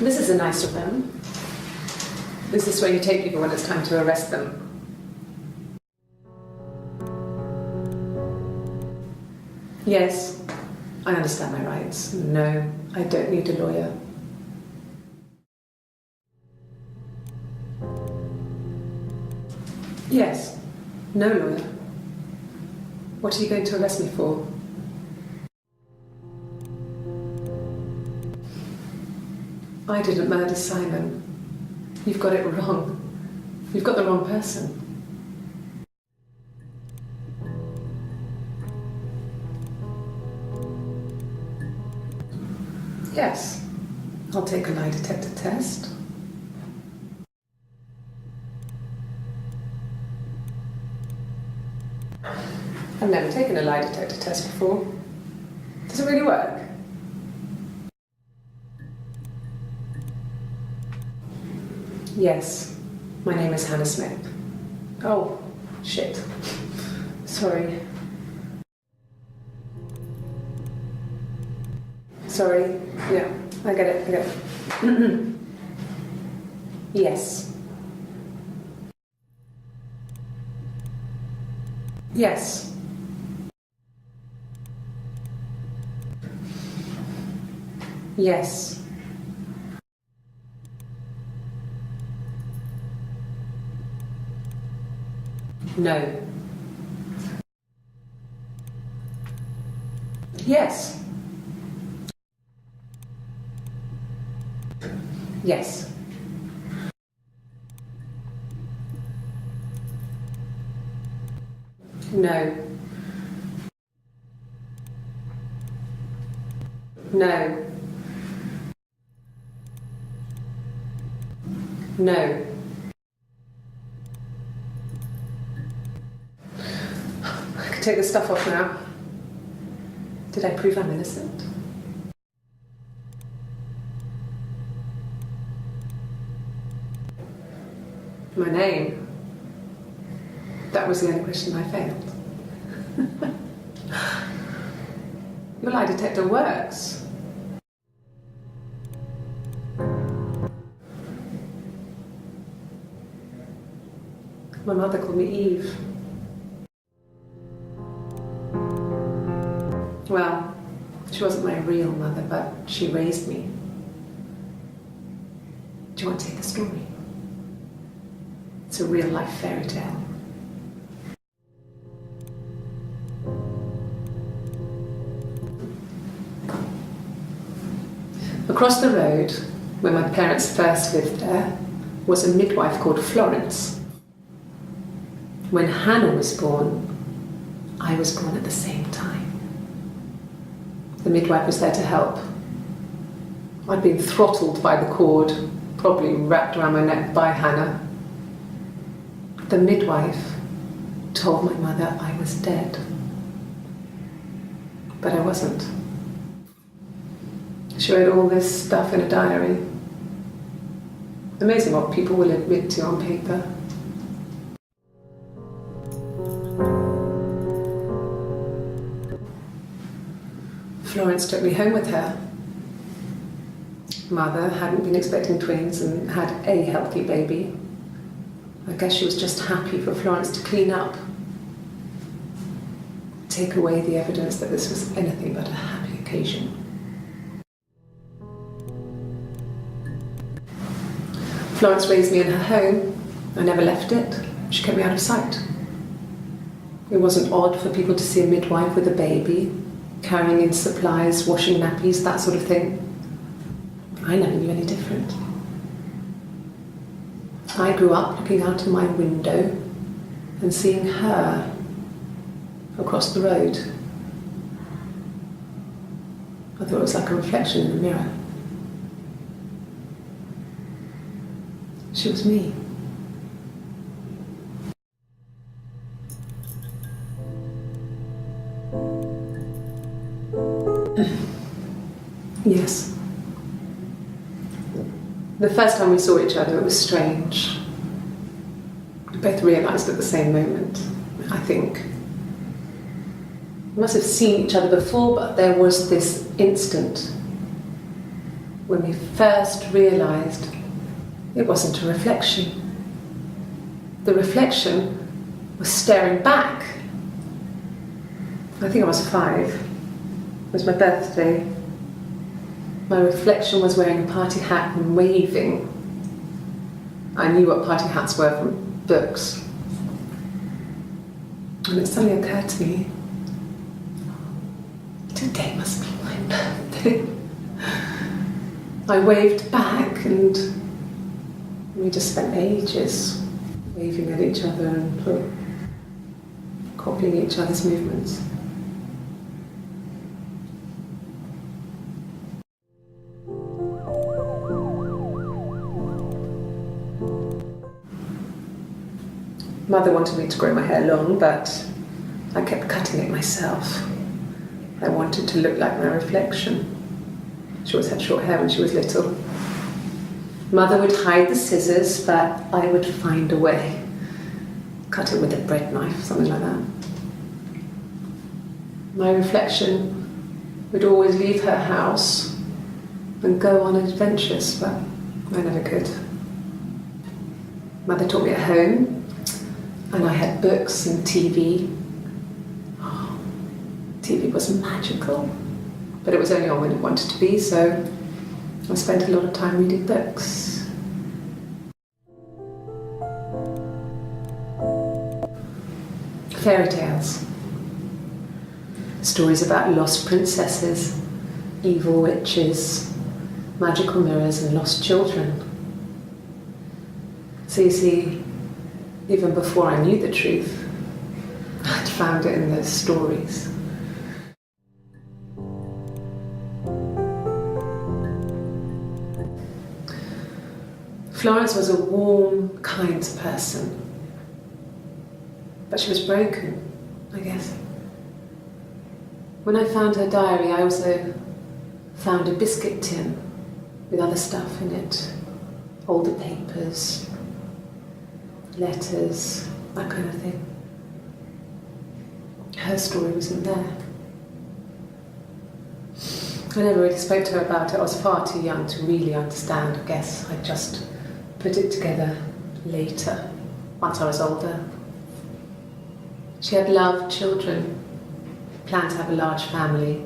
This is a nice room. This is where you take people when it's time to arrest them. Yes, I understand my rights. No, I don't need a lawyer. Yes, no lawyer. What are you going to arrest me for? I didn't murder Simon. You've got it wrong. You've got the wrong person. Yes, I'll take a lie detector test. I've never taken a lie detector test before. Does it really work? Yes, my name is Hannah Smith. Oh, shit. Sorry. Sorry. Yeah, I get it. Yes. Yes. Yes. No. Yes. Yes. No. No. No. I can take the stuff off now. Did I prove I'm innocent? My name? That was the only question I failed. Your lie detector works. My mother called me Eve. Well, she wasn't my real mother, but she raised me. Do you want to hear the story? It's a real-life fairy tale. Across the road, where my parents first lived there, was a midwife called Florence. When Hannah was born, I was born at the same time. The midwife was there to help. I'd been throttled by the cord, probably wrapped around my neck by Hannah. The midwife told my mother I was dead. But I wasn't. She wrote all this stuff in a diary. Amazing what people will admit to on paper. Florence took me home with her. Mother hadn't been expecting twins and had a healthy baby. I guess she was just happy for Florence to clean up. Take away the evidence that this was anything but a happy occasion. Florence raised me in her home. I never left it. She kept me out of sight. It wasn't odd for people to see a midwife with a baby, carrying in supplies, washing nappies, that sort of thing. I never knew any different. I grew up looking out of my window and seeing her across the road. I thought it was like a reflection in the mirror. She was me. Yes. The first time we saw each other, it was strange. We both realised at the same moment, I think. We must have seen each other before, but there was this instant when we first realised it wasn't a reflection. The reflection was staring back. I think I was 5. It was my birthday. My reflection was wearing a party hat and waving. I knew what party hats were from books. And it suddenly occurred to me, today must be my birthday. I waved back and we just spent ages waving at each other and copying each other's movements. Mother wanted me to grow my hair long, but I kept cutting it myself. I wanted to look like my reflection. She always had short hair when she was little. Mother would hide the scissors, but I would find a way. Cut it with a bread knife, something like that. My reflection would always leave her house and go on adventures, but I never could. Mother taught me at home, and I had books and TV. Oh, TV was magical, but it was only on when it wanted to be, so I spent a lot of time reading books. Fairy tales. Stories about lost princesses, evil witches, magical mirrors and lost children. So you see, even before I knew the truth, I'd found it in those stories. Florence was a warm, kind person, but she was broken, I guess. When I found her diary, I also found a biscuit tin with other stuff in it, older papers, letters, that kind of thing. Her story wasn't there. I never really spoke to her about it. I was far too young to really understand, I guess. I just put it together later, once I was older. She had loved children, planned to have a large family,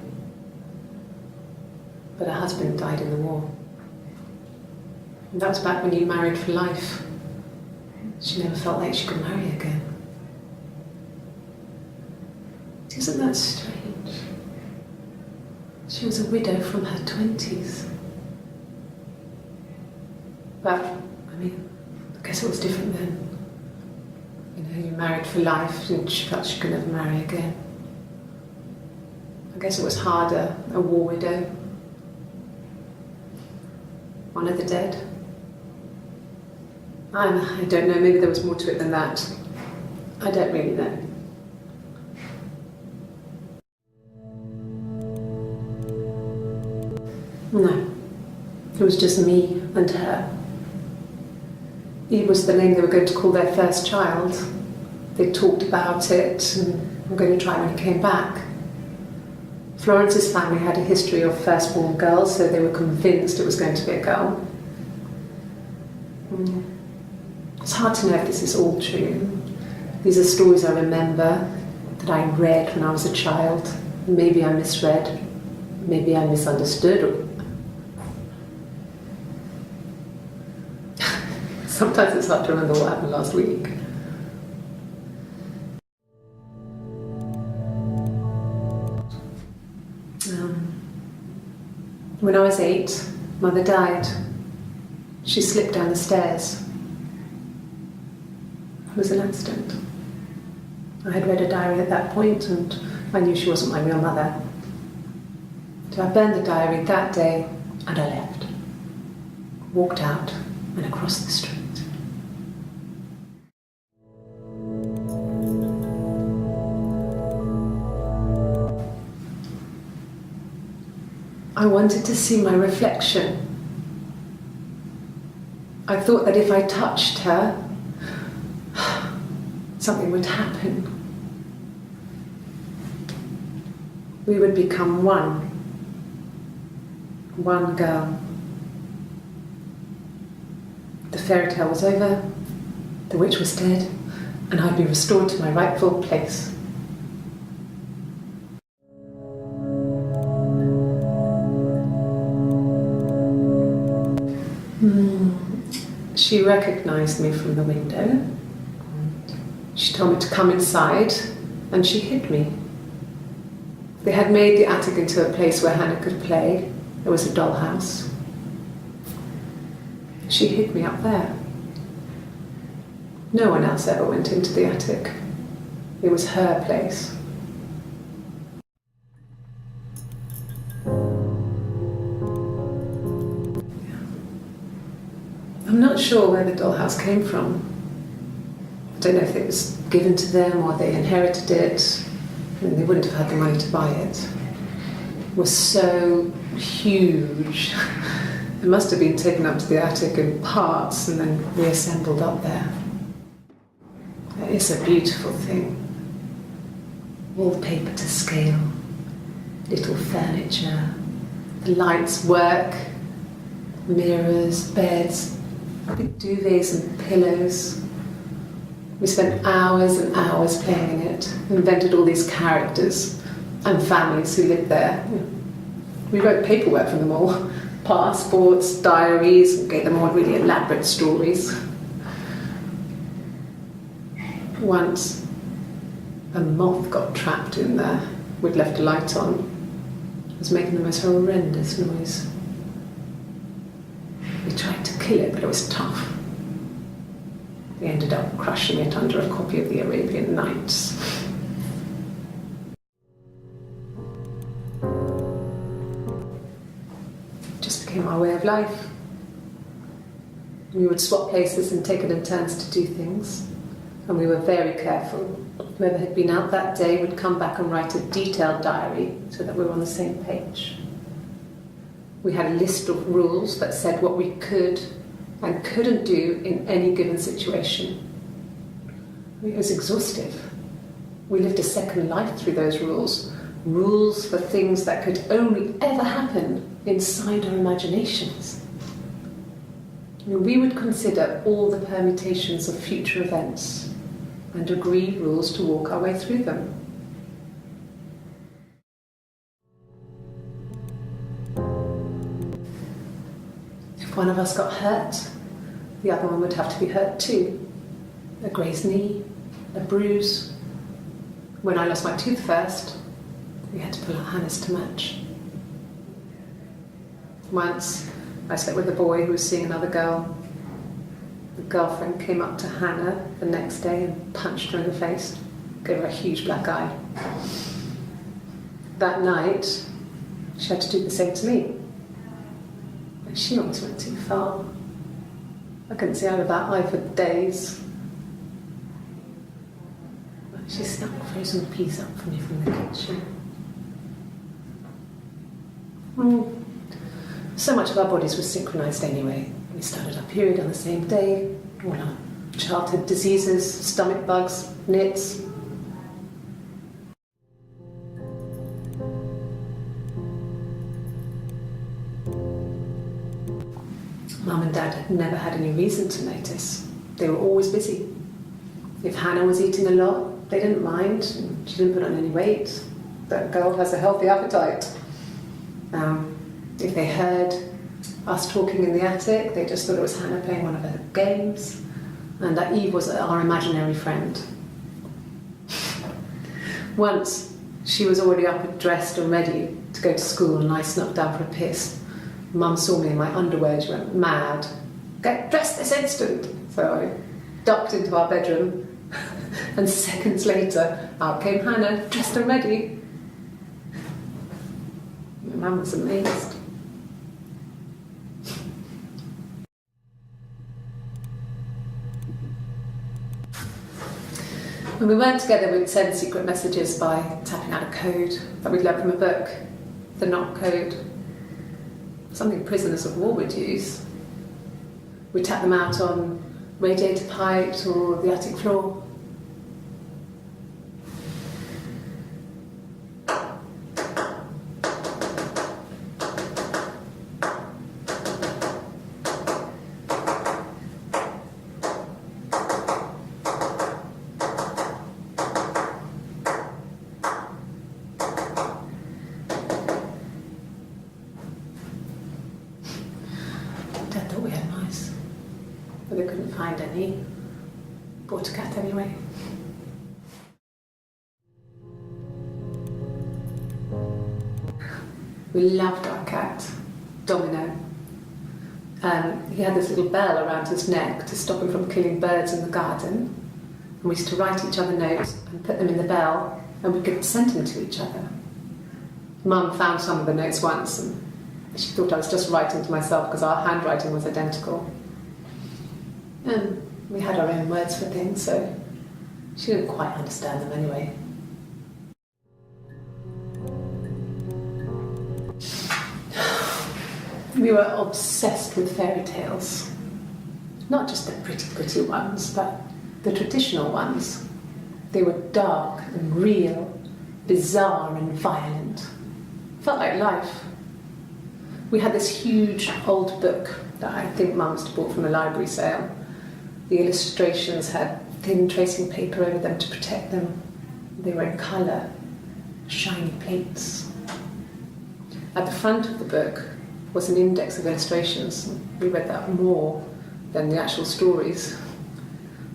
but her husband died in the war. And that was back when you married for life. She never felt like she could marry again. Isn't that strange? She was a widow from her 20s. But, I mean, I guess it was different then. You know, you married for life and she felt she could never marry again. I guess it was harder, a war widow. One of the dead. I don't know, maybe there was more to it than that. I don't really know. No, it was just me and her. It was the name they were going to call their first child. They talked about it and were going to try when he came back. Florence's family had a history of firstborn girls, so they were convinced it was going to be a girl. It's hard to know if this is all true. These are stories I remember that I read when I was a child. Maybe I misread, maybe I misunderstood. Sometimes it's hard to remember what happened last week. When I was 8, Mother died. She slipped down the stairs. It was an accident. I had read a diary at that point and I knew she wasn't my real mother. So I burned the diary that day and I left. Walked out and across the street. I wanted to see my reflection. I thought that if I touched her, something would happen. We would become one. One girl fairy tale was over, the witch was dead, and I'd be restored to my rightful place. She recognised me from the window. She told me to come inside, and she hid me. They had made the attic into a place where Hannah could play. There was a dollhouse. She hid me up there. No one else ever went into the attic. It was her place. I'm not sure where the dollhouse came from. I don't know if it was given to them or they inherited it. I mean, they wouldn't have had the money to buy it. It was so huge. It must have been taken up to the attic in parts and then reassembled up there. It's a beautiful thing. Wallpaper to scale, little furniture, the lights work, mirrors, beds, big duvets and pillows. We spent hours and hours playing in it, invented all these characters and families who lived there. We wrote paperwork for them all, passports, diaries, and gave them all really elaborate stories. Once, a moth got trapped in there. We'd left a light on. It was making the most horrendous noise. We tried to kill it, but it was tough. We ended up crushing it under a copy of the Arabian Nights. It just became our way of life. We would swap places and take it in turns to do things. And we were very careful. Whoever had been out that day would come back and write a detailed diary so that we were on the same page. We had a list of rules that said what we could and couldn't do in any given situation. It was exhaustive. We lived a second life through those rules. Rules for things that could only ever happen inside our imaginations. We would consider all the permutations of future events and agree rules to walk our way through them. If one of us got hurt, the other one would have to be hurt too. A grazed knee, a bruise. When I lost my tooth first, we had to pull out Hannah's to match. Once, I slept with a boy who was seeing another girl. The girlfriend came up to Hannah the next day and punched her in the face, gave her a huge black eye. That night, she had to do the same to me. But she almost went too far. I couldn't see out of that eye for days. But she snuck frozen peas up for me from the kitchen. So much of our bodies was synchronised anyway. We started our period on the same day, all our childhood diseases, stomach bugs, nits. Mum and Dad had never had any reason to notice. They were always busy. If Hannah was eating a lot, they didn't mind. She didn't put on any weight. That girl has a healthy appetite. If they heard us talking in the attic, they just thought it was Hannah playing one of her games, and that Eve was our imaginary friend. Once, she was already up, dressed and ready to go to school, and I snuck down for a piss. Mum saw me in my underwear, she went mad. Get dressed this instant! So I ducked into our bedroom, and seconds later, out came Hannah, dressed and ready. My mum was amazed. When we weren't together, we'd send secret messages by tapping out a code that we'd learned from a book, the knock code, something prisoners of war would use. We'd tap them out on radiator pipes or the attic floor. but they couldn't find any. Bought a cat anyway. We loved our cat, Domino. He had this little bell around his neck to stop him from killing birds in the garden. And we used to write each other notes and put them in the bell, and we could send them to each other. Mum found some of the notes once, and she thought I was just writing to myself because our handwriting was identical. And we had our own words for things, so she didn't quite understand them anyway. We were obsessed with fairy tales. Not just the pretty, pretty ones, but the traditional ones. They were dark and real, bizarre and violent. Felt like life. We had this huge old book that I think Mum must have bought from a library sale. The illustrations had thin tracing paper over them to protect them. They were in colour, shiny plates. At the front of the book was an index of illustrations. We read that more than the actual stories.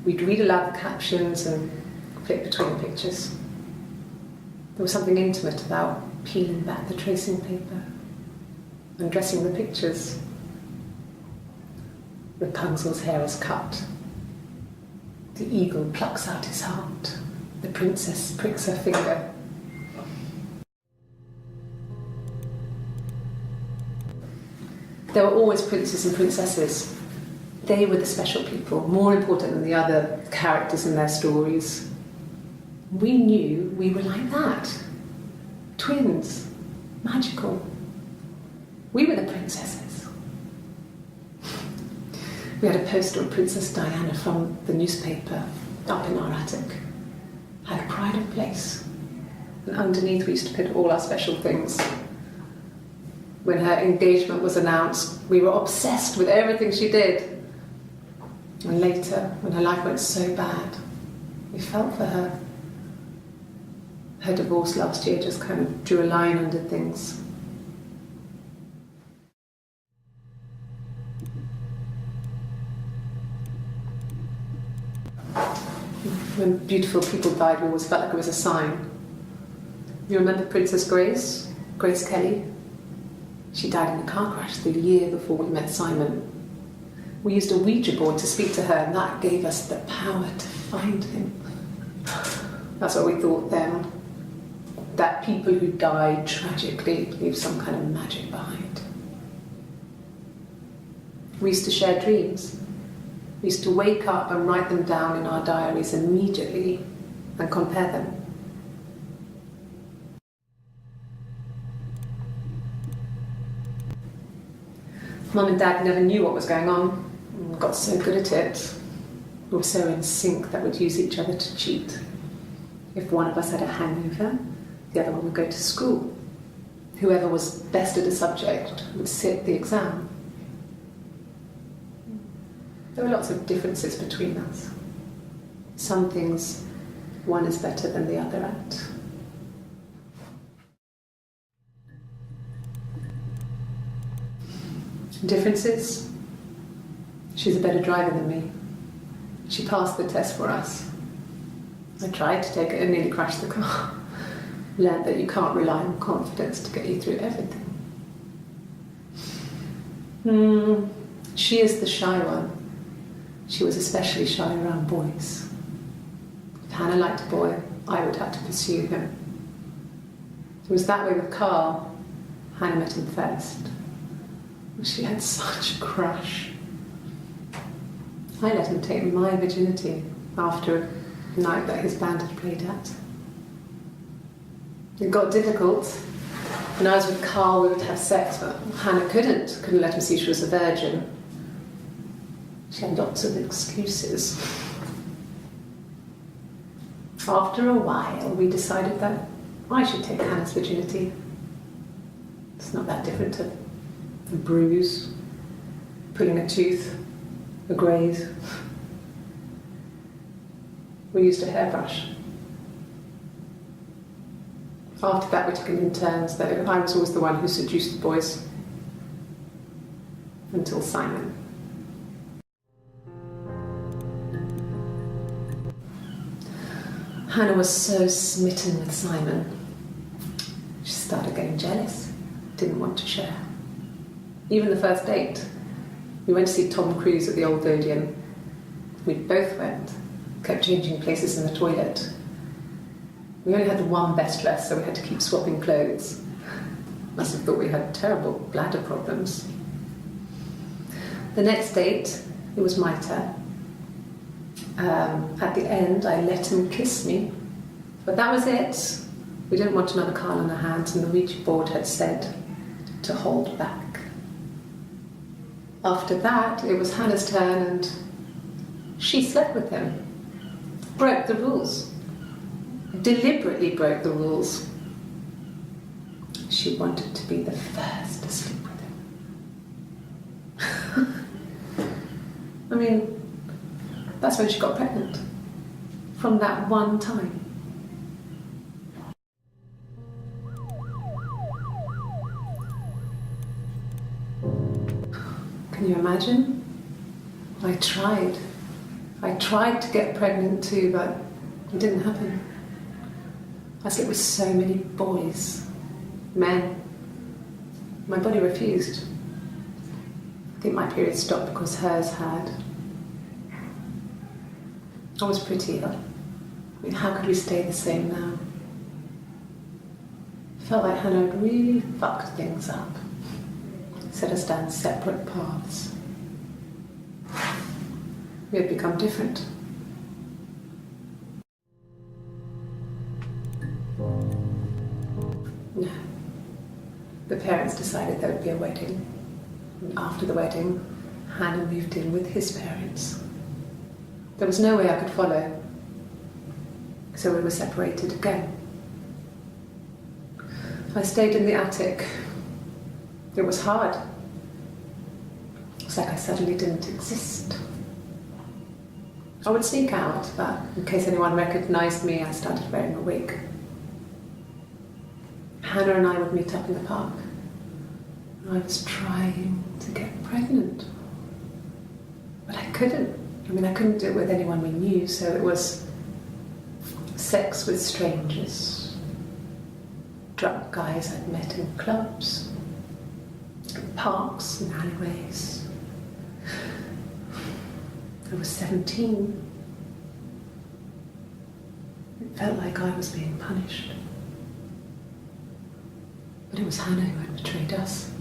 We'd read aloud the captions and flip between the pictures. There was something intimate about peeling back the tracing paper, undressing the pictures. Rapunzel's hair is cut. The eagle plucks out his heart. The princess pricks her finger. There were always princes and princesses. They were the special people, more important than the other characters in their stories. We knew we were like that. Twins. Magical. We were the princesses. We had a poster of Princess Diana from the newspaper up in our attic. Had a pride of place. And underneath we used to put all our special things. When her engagement was announced, we were obsessed with everything she did. And later, when her life went so bad, we felt for her. Her divorce last year just kind of drew a line under things. When beautiful people died, we always felt like it was a sign. You remember Princess Grace? Grace Kelly? She died in a car crash the year before we met Simon. We used a Ouija board to speak to her, and that gave us the power to find him. That's what we thought then. That people who died tragically leave some kind of magic behind. We used to share dreams. We used to wake up and write them down in our diaries immediately and compare them. Mum and Dad never knew what was going on. We got so good at it. We were so in sync that we'd use each other to cheat. If one of us had a hangover, the other one would go to school. Whoever was best at a subject would sit the exam. There were lots of differences between us. Some things one is better than the other at. Differences? She's a better driver than me. She passed the test for us. I tried to take it and nearly crashed the car. Learned that you can't rely on confidence to get you through everything. She is the shy one. She was especially shy around boys. If Hannah liked a boy, I would have to pursue him. It was that way with Carl. Hannah met him first. She had such a crush. I let him take my virginity after a night that his band had played at. It got difficult. When I was with Carl, we would have sex, but Hannah couldn't let him see she was a virgin. She had lots of excuses. After a while, we decided that I should take Hannah's virginity. It's not that different to a bruise, pulling a tooth, a graze. We used a hairbrush. After that, we took it in turns, though. I was always the one who seduced the boys. Until Simon. Hannah was so smitten with Simon. She started getting jealous, didn't want to share. Even the first date, we went to see Tom Cruise at the Old Odeon. We both went, kept changing places in the toilet. We only had the one best dress, so we had to keep swapping clothes. Must have thought we had terrible bladder problems. The next date, it was my turn. At the end, I let him kiss me, but that was it. We didn't want another Carl on our hands, and the Ouija board had said to hold back. After that, it was Hannah's turn, and she slept with him. Broke the rules. Deliberately broke the rules. She wanted to be the first to sleep with him. I mean, that's when she got pregnant. From that one time. Can you imagine? I tried. I tried to get pregnant too, but it didn't happen. I slept with so many boys, men. My body refused. I think my period stopped because hers had. I was pretty ill. I mean, how could we stay the same now? Felt like Hannah had really fucked things up. Set us down separate paths. We had become different. No. The parents decided there would be a wedding. And after the wedding, Hannah moved in with his parents. There was no way I could follow, so we were separated again. I stayed in the attic. It was hard. It's like I suddenly didn't exist. I would sneak out, but in case anyone recognised me, I started wearing a wig. Hannah and I would meet up in the park. I was trying to get pregnant, but I couldn't. I mean, I couldn't do it with anyone we knew, so it was sex with strangers, drunk guys I'd met in clubs, parks and alleyways. I was 17. It felt like I was being punished. But it was Hannah who had betrayed us.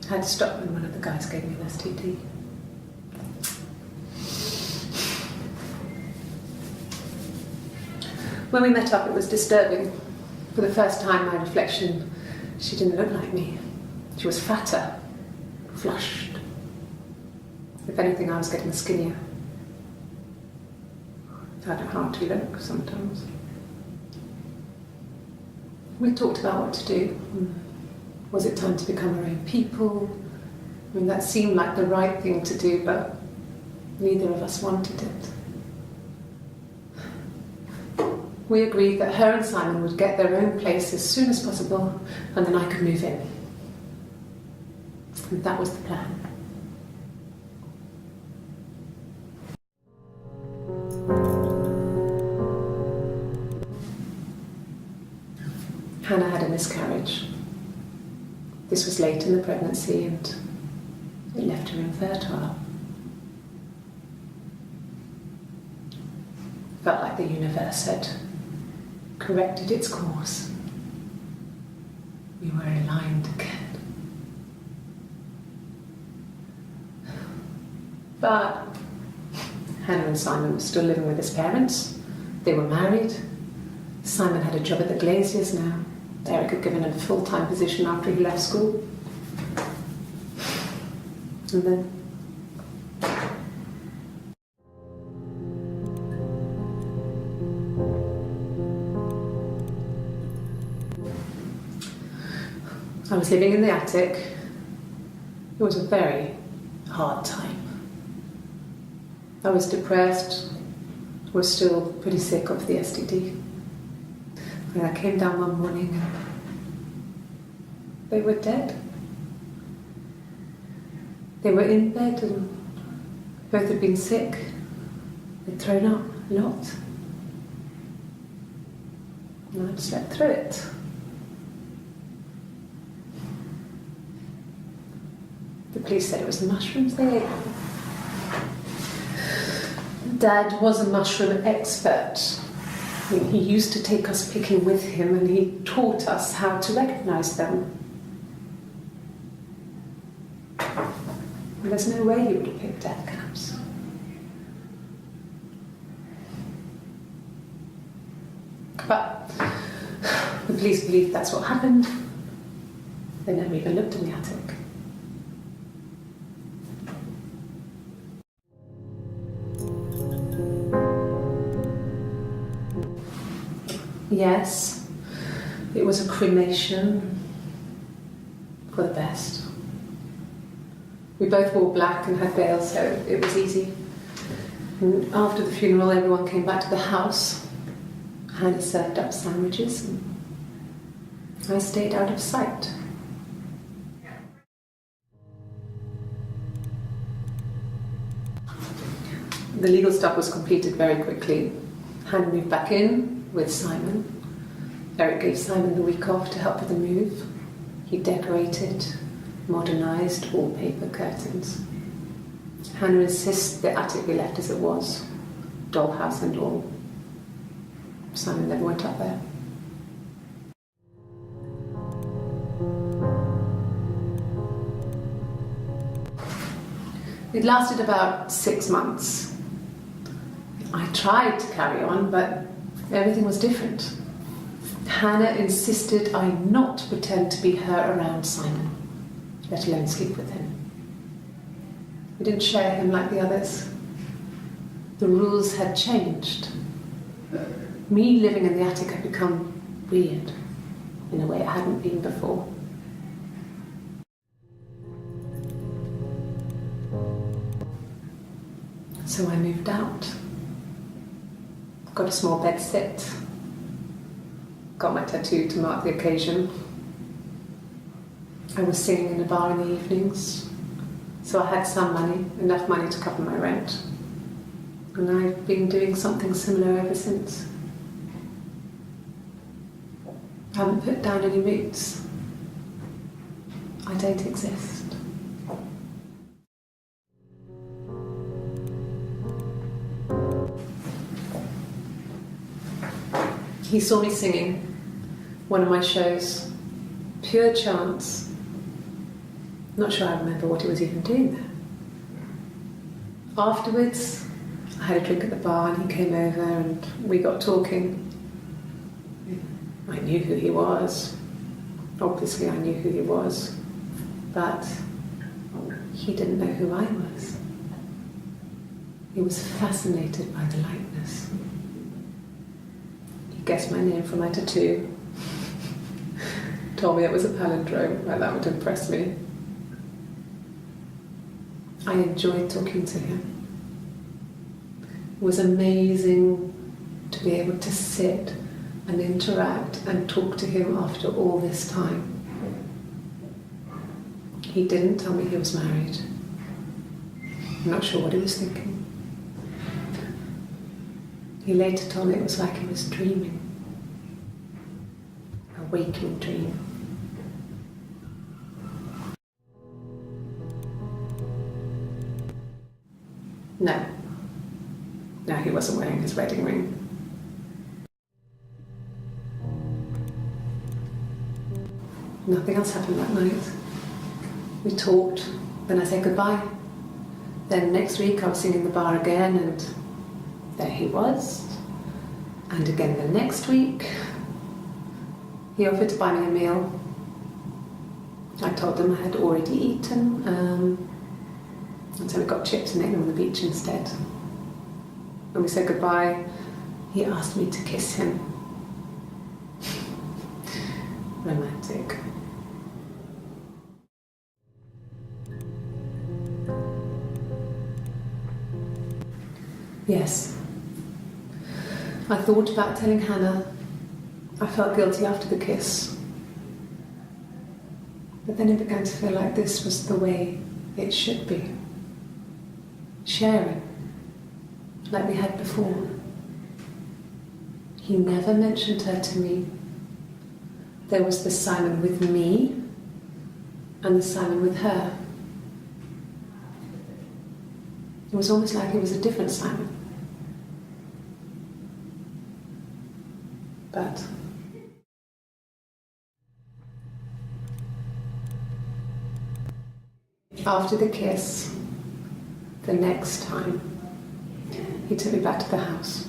I had to stop when one of the guys gave me an STD. When we met up, it was disturbing. For the first time, my reflection, she didn't look like me. She was fatter, flushed. If anything, I was getting skinnier. I found it hard to look sometimes. We talked about what to do. Was it time to become our own people? I mean, that seemed like the right thing to do, but neither of us wanted it. We agreed that her and Simon would get their own place as soon as possible, and then I could move in. And that was the plan. Hannah had a miscarriage. This was late in the pregnancy and it left her infertile. Felt like the universe had corrected its course. We were aligned again. But Hannah and Simon were still living with his parents. They were married. Simon had a job at the Glaziers now. Eric had given him a full-time position after he left school. And then I was living in the attic. It was a very hard time. I was depressed, was still pretty sick of the STD. And I came down one morning and they were dead. They were in bed and both had been sick. They'd thrown up. A lot. And I slept through it. The police said it was the mushrooms they ate. Dad was a mushroom expert. I mean, he used to take us picking with him and he taught us how to recognise them. And there's no way he would have picked death caps. But the police believe that's what happened. They never even looked in the attic. Yes, it was a cremation for the best. We both wore black and had veils, so it was easy. And after the funeral, everyone came back to the house. Hannah served up sandwiches, and I stayed out of sight. The legal stuff was completed very quickly. Hannah moved back in with Simon. Eric gave Simon the week off to help with the move. He decorated, modernised wallpaper, curtains. Hannah insists the attic be left as it was, dollhouse and all. Simon never went up there. It lasted about 6 months. I tried to carry on, but everything was different. Hannah insisted I not pretend to be her around Simon, let alone sleep with him. We didn't share him like the others. The rules had changed. Me living in the attic had become weird in a way it hadn't been before. So I moved out. Got a small bed set. Got my tattoo to mark the occasion. I was singing in a bar in the evenings, so I had some money, enough money to cover my rent. And I've been doing something similar ever since. I haven't put down any roots. I don't exist. He saw me singing one of my shows, pure chance. Not sure I remember what he was even doing there. Afterwards, I had a drink at the bar and he came over and we got talking. I knew who he was. Obviously I knew who he was, but he didn't know who I was. He was fascinated by the likeness. He guessed my name from my tattoo. Told me it was a palindrome, like that would impress me. I enjoyed talking to him. It was amazing to be able to sit and interact and talk to him after all this time. He didn't tell me he was married. I'm not sure what he was thinking. He later told me it was like he was dreaming. A waking dream. No. No, he wasn't wearing his wedding ring. Nothing else happened that night. We talked, then I said goodbye. Then next week I was singing the bar again and there he was. And again the next week. He offered to buy me a meal. I told him I had already eaten. And so we got chips and ate them on the beach instead. When we said goodbye, he asked me to kiss him. Romantic. Yes. I thought about telling Hannah. I felt guilty after the kiss. But then it began to feel like this was the way it should be. Sharing, like we had before. He never mentioned her to me. There was the Simon with me and the Simon with her. It was almost like it was a different Simon. But after the kiss, the next time, he took me back to the house,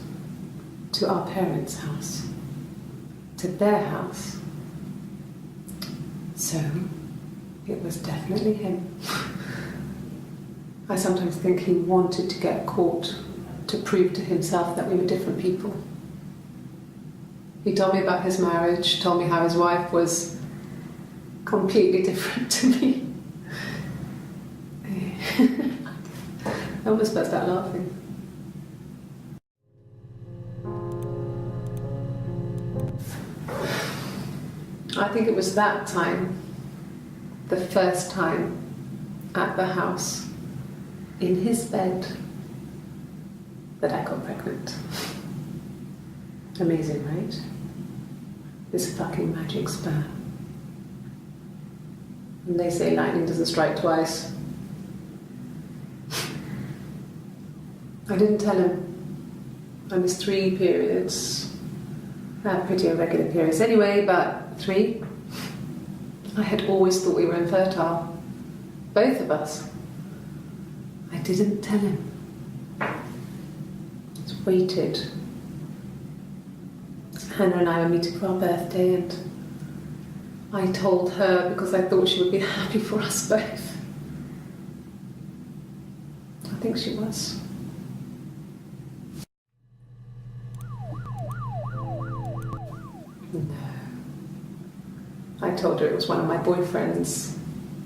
to our parents' house, to their house. So, it was definitely him. I sometimes think he wanted to get caught to prove to himself that we were different people. He told me about his marriage, told me how his wife was completely different to me. I almost burst out laughing. I think it was that time, the first time at the house, in his bed, that I got pregnant. Amazing, right? This fucking magic sperm. And they say lightning doesn't strike twice. I didn't tell him. I missed 3 periods. I had pretty irregular periods anyway, but 3. I had always thought we were infertile. Both of us. I didn't tell him. Just waited. Hannah and I were meeting for our birthday, and I told her because I thought she would be happy for us both. I think she was. No. I told her it was one of my boyfriends,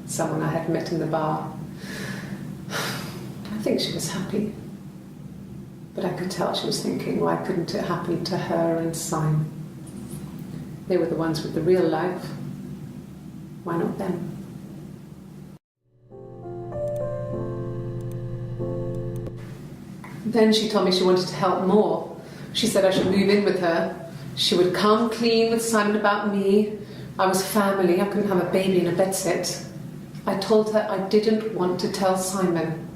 someone I had met in the bar. I think she was happy. But I could tell she was thinking, why couldn't it happen to her and Simon? They were the ones with the real life. Why not them? Then she told me she wanted to help more. She said I should move in with her. She would come clean with Simon about me. I was family. I couldn't have a baby in a bedsit. I told her I didn't want to tell Simon.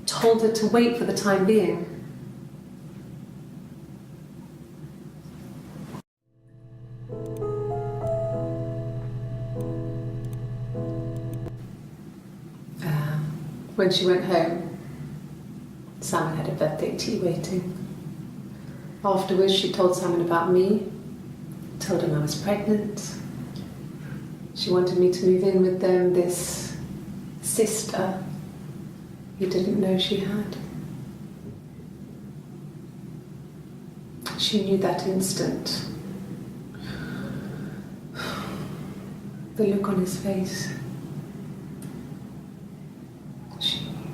Told her to wait for the time being. When she went home, Simon had a birthday tea waiting. Afterwards, she told Simon about me, told him I was pregnant. She wanted me to move in with them, this sister he didn't know she had. She knew that instant. The look on his face. She knew.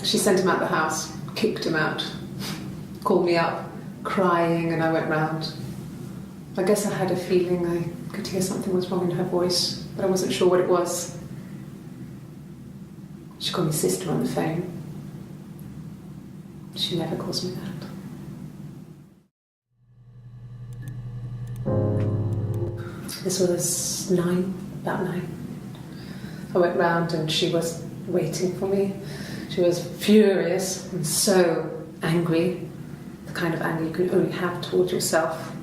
She sent him out the house, kicked him out, called me up, crying, and I went round. I guess I had a feeling I could hear something was wrong in her voice, but I wasn't sure what it was. She called me sister on the phone. She never calls me that. This was about 9. I went round and she was waiting for me. She was furious and so angry, the kind of anger you can only have towards yourself.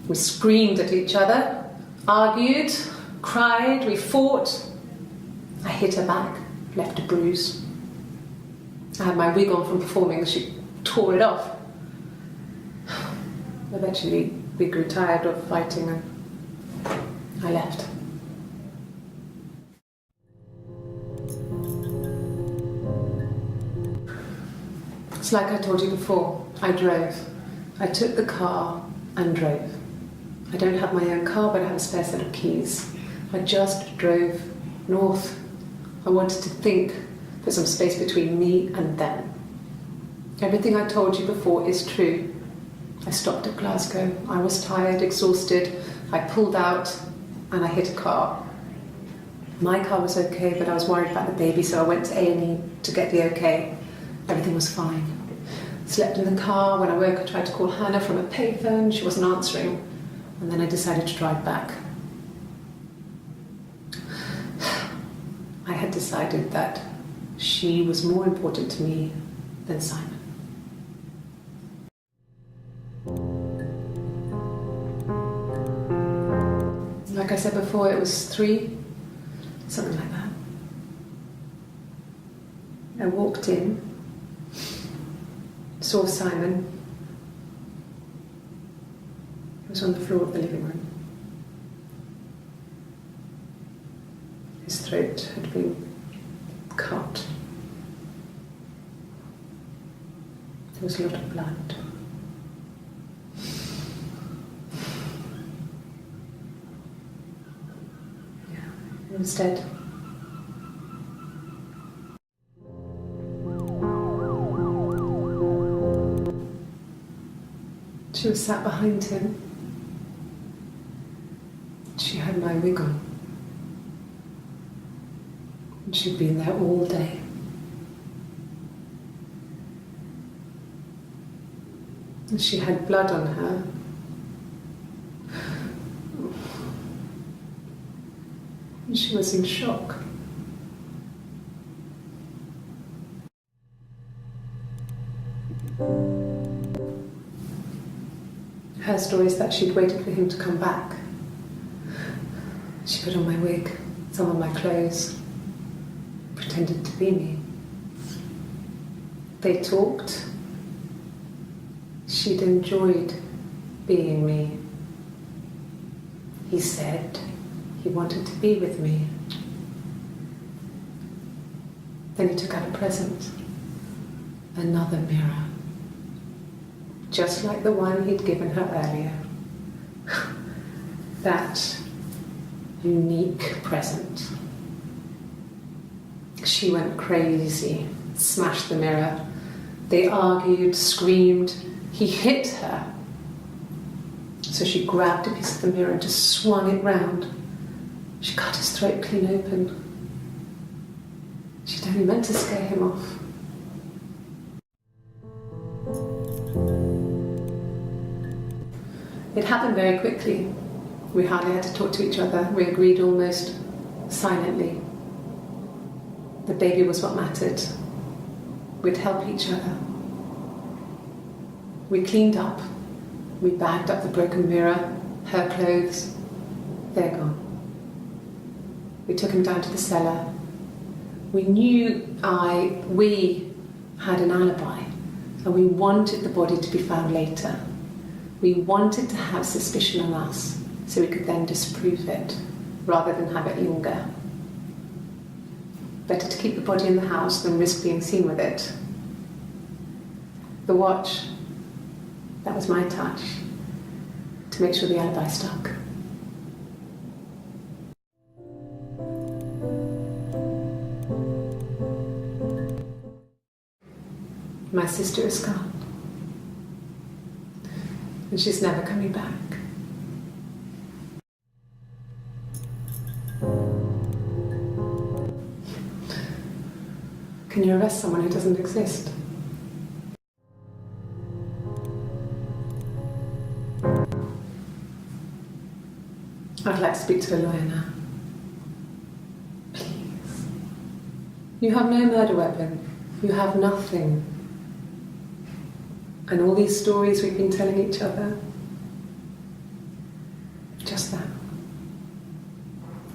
We screamed at each other, argued, cried, we fought. I hit her back, left a bruise. I had my wig on from performing, she tore it off. Eventually, we grew tired of fighting and I left. It's like I told you before, I drove. I took the car and drove. I don't have my own car, but I have a spare set of keys. I just drove north. I wanted to think, put some space between me and them. Everything I told you before is true. I stopped at Glasgow. I was tired, exhausted. I pulled out and I hit a car. My car was okay, but I was worried about the baby, so I went to A&E to get the okay. Everything was fine. Slept in the car. When I woke, I tried to call Hannah from a payphone. She wasn't answering. And then I decided to drive back. I had decided that she was more important to me than Simon. Like I said before, it was 3, something like that. I walked in, saw Simon. He was on the floor of the living room. His throat had been cut. There was a lot of blood. Yeah, he was dead. She was sat behind him. She had my wig on. And she'd been there all day. And she had blood on her. And she was in shock. Her story is that she'd waited for him to come back. She put on my wig, some of my clothes, pretended to be me. They talked. She'd enjoyed being me. He said he wanted to be with me. Then he took out a present, another mirror, just like the one he'd given her earlier. That unique present. She went crazy, smashed the mirror. They argued, screamed. He hit her. So she grabbed a piece of the mirror and just swung it round. She cut his throat clean open. She'd only meant to scare him off. It happened very quickly. We hardly had to talk to each other. We agreed almost silently. The baby was what mattered. We'd help each other. We cleaned up. We bagged up the broken mirror, her clothes. They're gone. We took him down to the cellar. We knew we had an alibi, and we wanted the body to be found later. We wanted to have suspicion on us, so we could then disprove it, rather than have it linger. Better to keep the body in the house than risk being seen with it. The watch, that was my touch, to make sure the alibi stuck. My sister is gone, and she's never coming back. Can you arrest someone who doesn't exist? I'd like to speak to a lawyer now. Please. You have no murder weapon. You have nothing. And all these stories we've been telling each other, just that.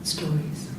Stories.